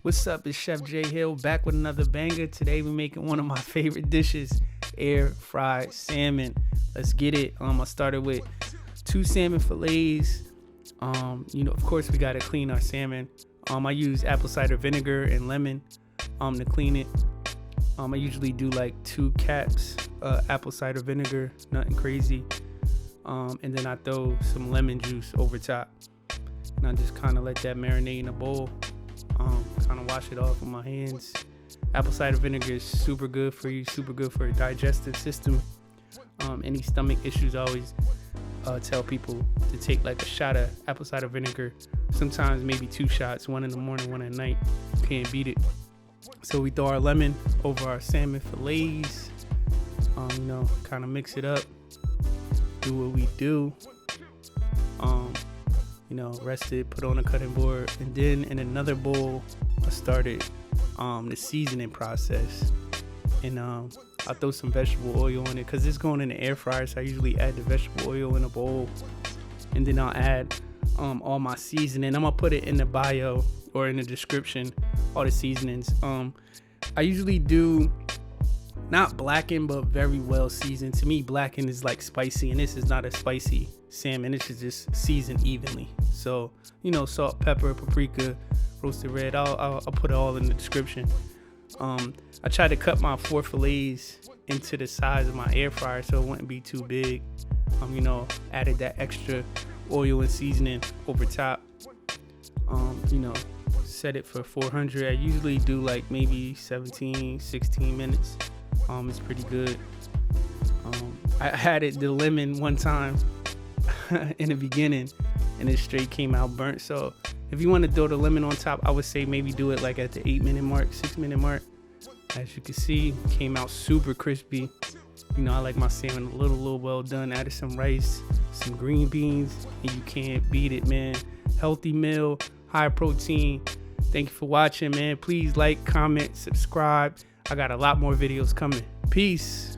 What's up? It's Chef J Hill back with another banger. Today we're making one of my favorite dishes, air fried salmon. Let's get it. I started with 2 salmon fillets. Of course we gotta clean our salmon. I use apple cider vinegar and lemon to clean it. I usually do like 2 caps apple cider vinegar, nothing crazy. And then I throw some lemon juice over top. And I just kind of let that marinate in a bowl. Kind of wash it off with my hands. Apple cider vinegar is super good for you, super good for your digestive system. Any stomach issues, I always tell people to take like a shot of apple cider vinegar. Sometimes maybe 2 shots, 1 in the morning, 1 at night. Can't beat it. So we throw our lemon over our salmon fillets. Kind of mix it up. Do what we do. Rest it, put on a cutting board, and then in another bowl I started the seasoning process, and I throw some vegetable oil in it because it's going in the air fryer, so I usually add the vegetable oil in a bowl, and then I'll add all my seasoning. I'm gonna put it in the bio or in the description, all the seasonings. I usually do not blackened, but very well seasoned. To me, blackened is like spicy, and this is not a spicy salmon. This is just seasoned evenly. So, salt, pepper, paprika, roasted red. I'll put it all in the description. I tried to cut my 4 fillets into the size of my air fryer so it wouldn't be too big. Added that extra oil and seasoning over top. Set it for 400. I usually do like maybe 17, 16 minutes. It's pretty good. I added the lemon one time in the beginning, and it straight came out burnt. So if you want to throw the lemon on top, I would say maybe do it like at the 8-minute mark, 6-minute mark. As you can see, came out super crispy. I like my salmon a little well done. Added some rice, some green beans, and you can't beat it, man. Healthy meal, high protein. Thank you for watching, man. Please like, comment, subscribe. I got a lot more videos coming. Peace.